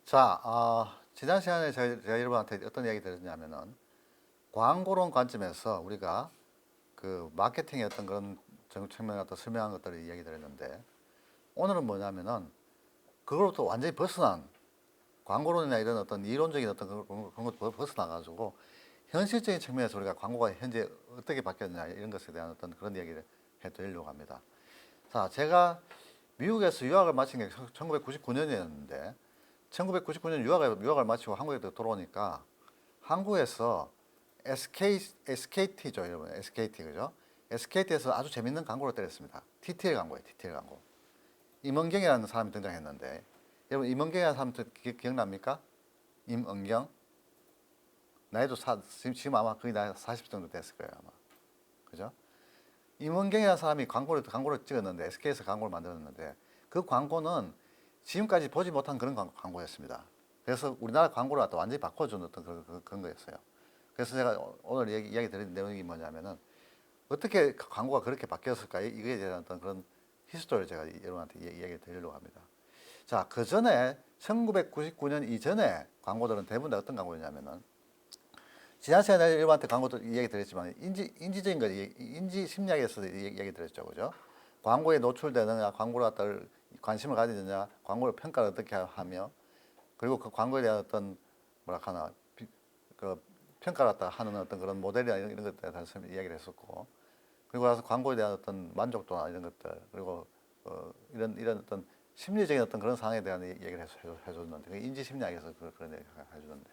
자, 지난 시간에 제가 여러분한테 어떤 이야기 드렸냐면은 광고론 관점에서 우리가 그 마케팅의 어떤 그런 측면을 갖다 설명한 것들을 이야기 드렸는데 오늘은 뭐냐면은 그걸로부터 완전히 벗어난 광고론이나 이런 어떤 이론적인 어떤 그런 것도 벗어나가지고 현실적인 측면에서 우리가 광고가 현재 어떻게 바뀌었냐 이런 것에 대한 어떤 그런 이야기를 해드리려고 합니다. 자, 제가 미국에서 유학을 마친 게 1999년이었는데 1999년 유학을 마치고 한국에 돌아오니까 한국에서 SKT죠, 여러분. SKT, 그죠? SKT에서 아주 재밌는 광고를 때렸습니다. TTL 광고예요, TTL 광고. 임은경이라는 사람이 등장했는데, 여러분, 임은경이라는 사람 기억납니까? 임은경? 나이도 지금 아마 거의 나이 40 정도 됐을 거예요, 아마. 그죠? 임은경이라는 사람이 광고를 찍었는데, SK에서 광고를 만들었는데, 그 광고는 지금까지 보지 못한 그런 광고였습니다. 그래서 우리나라 광고를 갖다 완전히 바꿔준 어떤 그런 거였어요. 그래서 제가 오늘 이야기 드린 내용이 뭐냐면은 어떻게 광고가 그렇게 바뀌었을까 이거에 대한 어떤 그런 히스토리를 제가 여러분한테 이야기 드리려고 합니다. 자, 그 전에 1999년 이전에 광고들은 대부분 다 어떤 광고였냐면은 지난 시간에 여러분한테 광고도 이야기 드렸지만 인지적인 거 인지 심리학에서 이야기 드렸죠, 그죠? 광고에 노출되느냐, 광고를 갖다 관심을 가지느냐, 광고를 평가를 어떻게 하며 그리고 그 광고에 대한 어떤 뭐라 하나 그 평가를 갖다 하는 어떤 그런 모델이나 이런 것들에 대해서 이야기를 했었고 그리고 나서 광고에 대한 어떤 만족도나 이런 것들 그리고 이런 어떤 심리적인 어떤 그런 상황에 대한 얘기를 해줬는데 인지 심리학에서 그런 얘기를 해주는데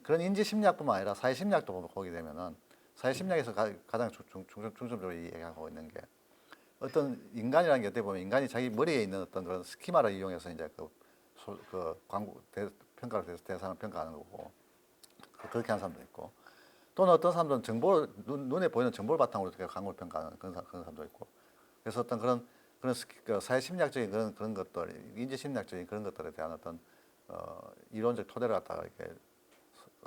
그런 인지 심리학뿐만 아니라 사회 심리학도 보게 되면은 사회 심리학에서 가장 중점적으로 얘기하고 있는 게 어떤 인간이라는 게 어떻게 보면 인간이 자기 머리에 있는 어떤 그런 스키마를 이용해서 이제 그 광고 평가를 대상을 평가하는 거고 그렇게 하는 사람도 있고 또는 어떤 사람들은 눈에 보이는 정보를 바탕으로 이렇게 광고를 평가하는 그런 사람도 있고 그래서 어떤 그런 그 사회 심리학적인 그런 것들 인지 심리학적인 그런 것들에 대한 어떤 이론적 토대를 갖다가 이렇게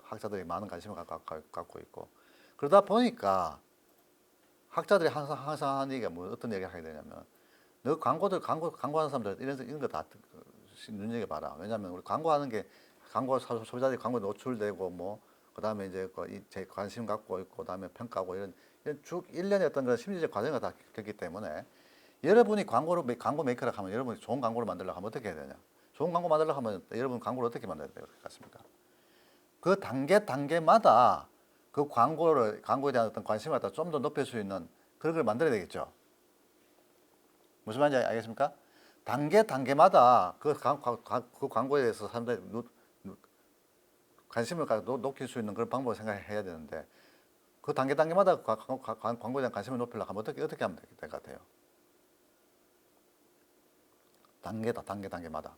학자들이 많은 관심을 갖고 있고 그러다 보니까 학자들이 항상 하는 얘기가 뭐 어떤 얘기를 하게 되냐면 너 광고하는 사람들 이런 거 다 눈여겨봐라. 왜냐하면 우리 광고하는 게 소비자들이 광고에 노출되고 뭐 그다음에 이제 제 관심 갖고 있고 그다음에 평가하고 이런 쭉 일련의 어떤 그런 심리적 과정을 다 겪기 때문에 여러분이 광고 메이커라 하면 여러분이 좋은 광고를 만들려고 하면 어떻게 해야 되냐? 좋은 광고 만들려고 하면 여러분 광고를 어떻게 만들어야 될 것 같습니까? 그 단계마다 그 광고에 대한 어떤 관심을 갖다 좀 더 높일 수 있는 그런 걸 만들어야 되겠죠. 무슨 말인지 알겠습니까? 단계마다 그 광고에 대해서 사람들이 관심을 높일 수 있는 그런 방법을 생각해야 되는데 그 단계마다 광고에 대한 관심을 높이려고 하면 어떻게 하면 될 것 같아요? 단계마다.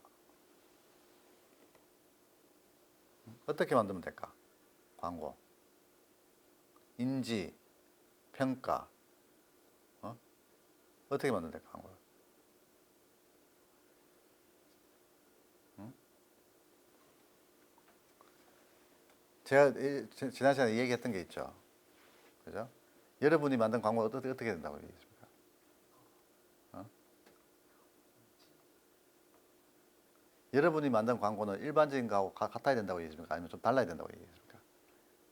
어떻게 만들면 될까? 광고. 인지, 평가. 어떻게 만들면 될까? 광고. 제가 지난 시간에 얘기했던 게 있죠. 그죠? 여러분이 만든 광고가 어떻게 된다고 얘기했습니까? 여러분이 만든 광고는 일반적인 거하고 같아야 된다고 얘기했습니까? 아니면 좀 달라야 된다고 얘기했습니까?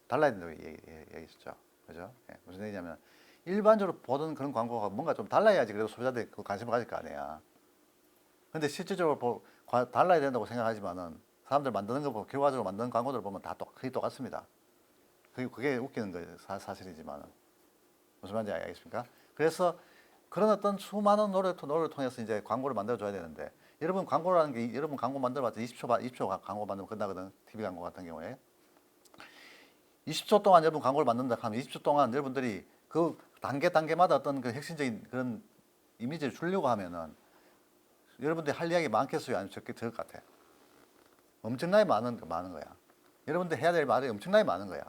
달라야 된다고 얘기했죠. 그죠? 예, 무슨 얘기냐면 일반적으로 보던 그런 광고가 뭔가 좀 달라야지 그래도 소비자들이 그 관심을 가질 거 아니야. 근데 실질적으로 달라야 된다고 생각하지만은 사람들 만드는 거 보고 결과적으로 만드는 광고들 보면 다 거의 똑같습니다. 그게 웃기는 거예요. 사실이지만은. 무슨 말인지 알겠습니까? 그래서 그런 어떤 수많은 노력을 통해서 이제 광고를 만들어줘야 되는데 여러분 광고라는 게 여러분 광고 만들어봤자 20초 광고 만들면 끝나거든. TV 광고 같은 경우에 20초 동안 여러분 광고를 만든다 하면 20초 동안 여러분들이 그 단계마다 어떤 그 핵심적인 그런 이미지를 주려고 하면은 여러분들이 할 이야기 많겠어요? 아니면 적을 것 같아요? 엄청나게 많은 거야. 여러분들 해야 될 말이 엄청나게 많은 거야.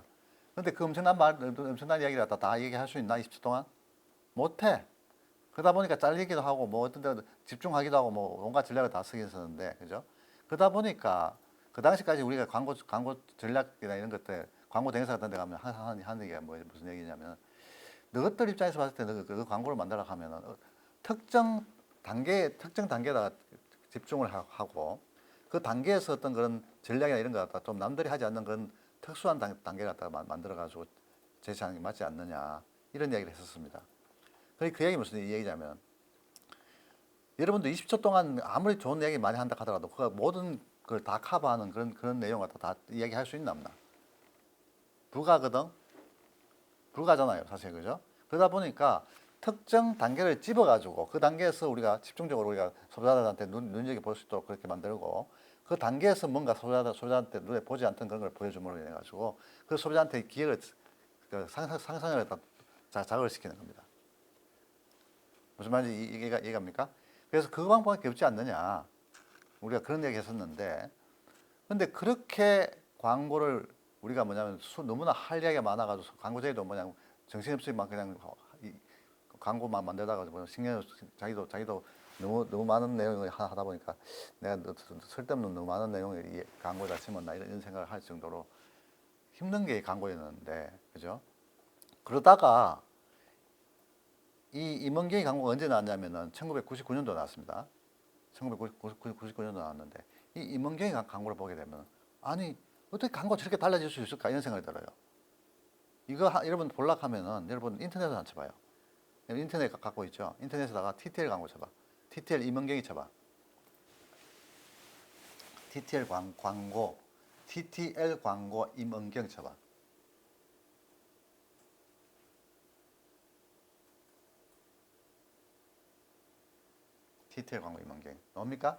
근데 그 엄청난 이야기를 다 얘기할 수 있나? 20초 동안? 못해. 그러다 보니까 잘리기도 하고, 뭐 어떤 데 집중하기도 하고, 뭐 온갖 전략을 다 쓰긴 쓰는데, 그죠? 그러다 보니까 그 당시까지 우리가 광고 전략이나 이런 것들, 광고 대행사 같은 데 가면 항상 하는 얘기가 무슨 얘기냐면, 너희들 입장에서 봤을 때 그 광고를 만들어 하면은 특정 단계에다가 집중을 하고, 그 단계에서 어떤 그런 전략이나 이런 거 갖다 좀 남들이 하지 않는 그런 특수한 단계 갖다가 만들어 가지고 제시하는 게 맞지 않느냐 이런 이야기를 했었습니다. 그 얘기 무슨 얘기냐면 여러분도 20초 동안 아무리 좋은 얘기 많이 한다 하더라도 그 모든 걸 다 커버하는 그런 내용을 다 이야기할 수 있나 없나? 불가거든. 불가잖아요, 사실 그죠? 그러다 보니까 특정 단계를 집어가지고 그 단계에서 우리가 집중적으로 우리가 소비자들한테 눈여겨 볼 수 있도록 그렇게 만들고 그 단계에서 뭔가 소비자한테 눈에 보지 않던 그런 걸 보여줌으로 인해 가지고 그 소비자한테 기획을 상상을 다 자극을 시키는 겁니다. 무슨 말인지 이해갑니까? 그래서 그 방법밖에 없지 않느냐. 우리가 그런 얘기 했었는데 근데 그렇게 광고를 우리가 뭐냐면 너무나 할 이야기가 많아가지고 광고제도 뭐냐 정신없이 막 그냥 광고만 만들다가 뭐 신경 자기도 너무 많은 내용을 하다 보니까 내가 쓸데없는 너무 많은 내용을 광고에다 심었나 이런 생각을 할 정도로 힘든 게 광고였는데 그죠? 그러다가 이 임원경이 광고가 언제 나왔냐면은 1999년도 나왔습니다. 1999년도 나왔는데 이 임원경이 광고를 보게 되면 아니 어떻게 광고 저렇게 달라질 수 있을까 이런 생각이 들어요. 이거 여러분 볼락 하면은 여러분 인터넷에 안 쳐봐요. 인터넷 갖고 있죠. 인터넷에다가 TTL 광고 쳐봐. TTL 임원경이 쳐봐. TTL 광고 TTL 광고 임원경 쳐봐. TTL 광고 임원경 나옵니까?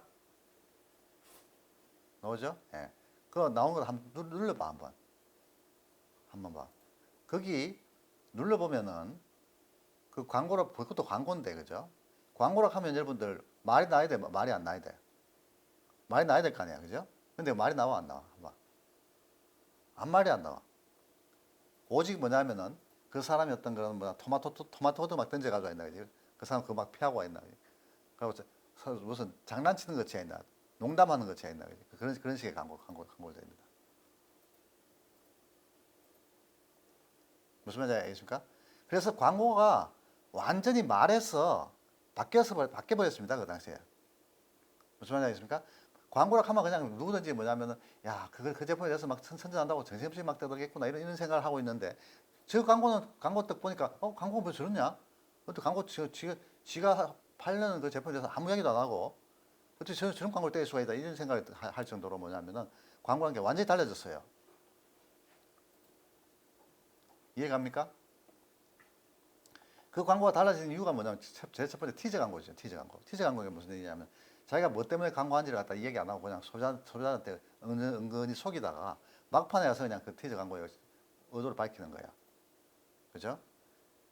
나오죠? 예. 그거 나온 거 한번 눌러봐 한번 봐. 거기 눌러보면은 그 광고로 그것도 광고인데 그죠? 광고라 하면 여러분들 말이 나야 돼, 말이 안 나야 돼. 말이 나야 될 거 아니야, 그죠? 근데 말이 나와 안 나와? 봐. 한 말이 안 나와. 오직 뭐냐면은 그 사람이 어떤 그런 뭐 토마토도 막 던져가지고 있나 그지? 그 사람 그거 막 피하고 있나 그지? 그리고 무슨 장난치는 것이 있나? 농담하는 것이 있나 그지? 그런 식의 광고입니다. 무슨 말인지 알겠습니까? 그래서 광고가 완전히 말에서 바뀌어버렸습니다. 그 당시에. 무슨 말인지 알겠습니까? 광고라 하면 그냥 누구든지 뭐냐면은, 야, 그 제품에 대해서 막 선전한다고 정신없이 막 떠들겠구나. 이런 생각을 하고 있는데, 저 광고 딱 보니까, 광고가 뭐 저러냐? 어떻게 지가 팔려는 그 제품에 대해서 아무 이야기도 안 하고, 어떻게 저런 광고를 뗄 수가 있다. 이런 생각을 할 정도로 뭐냐면은, 광고라는 게 완전히 달라졌어요. 이해갑니까? 그 광고가 달라지는 이유가 뭐냐면 제일 첫 번째 티저 광고죠. 티저 광고. 티저 광고가 무슨 얘기냐면 자기가 뭐 때문에 광고한지를 갖다 얘기 안 하고 그냥 소비자한테 은근히 속이다가 막판에 가서 그냥 그 티저 광고의 의도를 밝히는 거야. 그죠?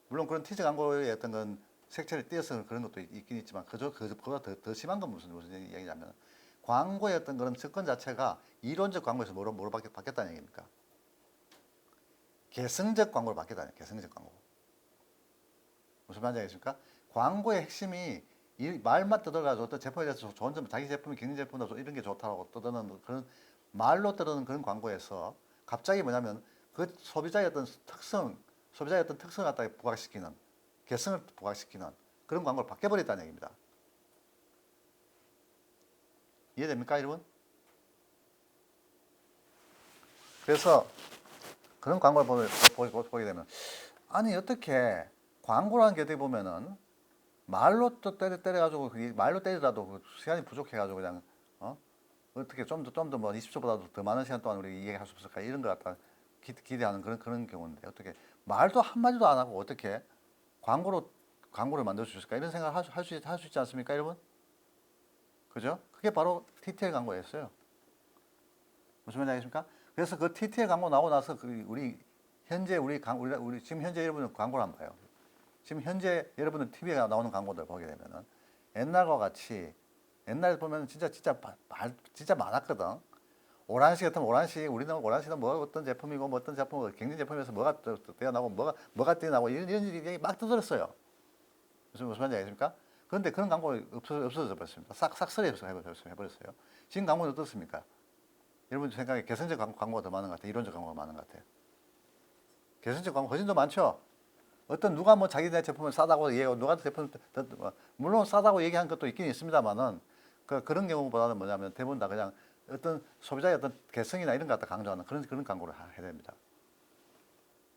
물론 그런 티저 광고의 어떤 건 색채를 띄어서 그런 것도 있긴 있지만 그보다 더 심한 건 무슨 얘기냐면 광고의 어떤 그런 접근 자체가 이론적 광고에서 뭐로 바뀌었다는 얘기입니까? 개성적 광고로 바뀌었다는 거예요. 개성적 광고. 무슨 말인지 알겠습니까? 광고의 핵심이 이 말만 떠들어가지고 어떤 제품에 대해서 좋은 점, 자기 제품이 경쟁 제품보다 이런 게 좋다고 떠드는 그런 말로 떠드는 그런 광고에서 갑자기 뭐냐면 그 소비자의 어떤 특성을 갖다가 부각시키는 개성을 부각시키는 그런 광고를 바뀌어버렸다는 얘기입니다. 이해됩니까, 여러분? 그래서 그런 광고를 보게 되면 아니 어떻게 광고라는 게 어떻게 보면은 말로 또 때려가지고 말로 때리더라도 시간이 부족해가지고 그냥 어떻게 좀 더 뭐 20초보다도 더 많은 시간 동안 우리 이야기할 수 없을까 이런 걸 갖다 기대하는 그런 경우인데 어떻게 말도 한마디도 안 하고 어떻게 광고를 만들 수 있을까 이런 생각을 할 수 있지 않습니까, 여러분? 그죠? 그게 바로 TTL 광고였어요. 무슨 말인지 알겠습니까? 그래서 그 TTL 광고 나오고 나서 우리 지금 현재 여러분은 광고를 안 봐요. 지금 현재 여러분들 TV에 나오는 광고들 보게 되면은 옛날과 같이 옛날에 보면 진짜 많았거든. 오란시 같은 우리는 오란시는 뭐 어떤 제품이고 뭐 어떤 제품 경쟁 제품에서 뭐가 뛰어나고 뭐가 뛰어나고 이런 얘기 막 떠들었어요. 무슨 말인지 알겠습니까? 그런데 그런 광고 없어져 버렸습니다. 싹쓸이 해버렸어요. 지금 광고는 어떻습니까? 여러분 생각에 개성적 광고가 더 많은 것 같아요. 이론적 광고가 많은 것 같아요. 개성적 광고 훨씬 더 많죠. 어떤 누가 뭐 자기네 제품을 싸다고 얘기하고 누가 제품을 물론 싸다고 얘기한 것도 있긴 있습니다만은 그런 경우보다는 뭐냐면 대부분 다 그냥 어떤 소비자의 어떤 개성이나 이런 것 갖다 강조하는 그런 광고를 해야 됩니다.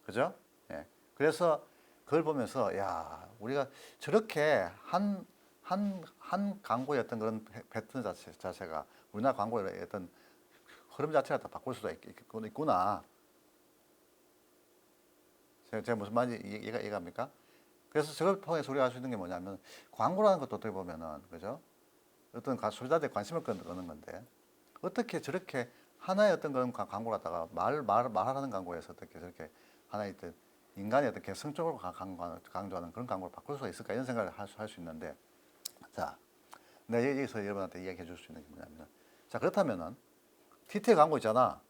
그죠? 예. 그래서 그걸 보면서 야 우리가 저렇게 한 광고의 어떤 그런 패턴 자체가 우리나라 광고의 어떤 흐름 자체를 다 바꿀 수도 있구나. 제가 무슨 말인지 이해갑니까? 그래서 저걸 통해서 우리가 할 수 있는 게 뭐냐면 광고라는 것도 어떻게 보면은 그죠? 어떤 소비자들의 관심을 끄는 건데 어떻게 저렇게 하나의 어떤 그런 광고 갖다가 말하는 광고에서 어떻게 저렇게 하나의 어떤 인간의 어떤 개성적으로 강조하는 그런 광고를 바꿀 수가 있을까 이런 생각을 할 수 있는데 자, 내가 여기서 여러분한테 이야기해 줄 수 있는 게 뭐냐면 자 그렇다면은 TTL 광고 있잖아,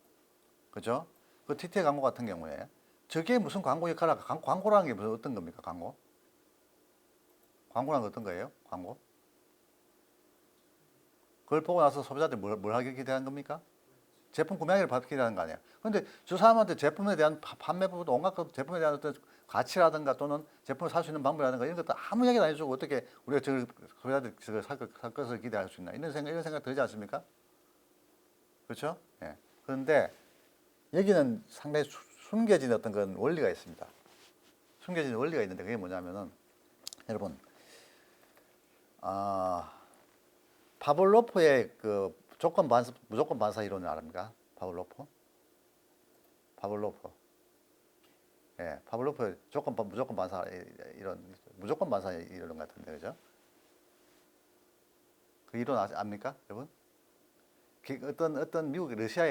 그죠? 그 TTL 광고 같은 경우에 저게 무슨 광고 역할을 할까? 광고라는 게 무슨 어떤 겁니까? 광고라는 게 어떤 거예요? 광고? 그걸 보고 나서 소비자들이 뭘 하길 기대하는 겁니까? 제품 구매하기를 기대하는 거 아니야. 근데 저 사람한테 제품에 대한 판매 부분, 온갖 제품에 대한 어떤 가치라든가 또는 제품을 살 수 있는 방법이라든가 이런 것도 아무 이야기도 안 해주고 어떻게 우리가 저 소비자들이 저걸 살 것을 기대할 수 있나 이런 생각 들지 않습니까? 그렇죠? 예. 그런데 여기는 상당히 숨겨진 어떤 그런 원리가 있습니다. 숨겨진 원리가 있는데 그게 뭐냐면은 여러분 아 파블로프의 그 무조건 반사 이론을 아십니까? 파블로프. 예, 파블로프의 무조건 반사 이론, 무조건 반사 이론 같은데, 그죠? 그 이론 압니까, 여러분? 어떤 미국 러시아의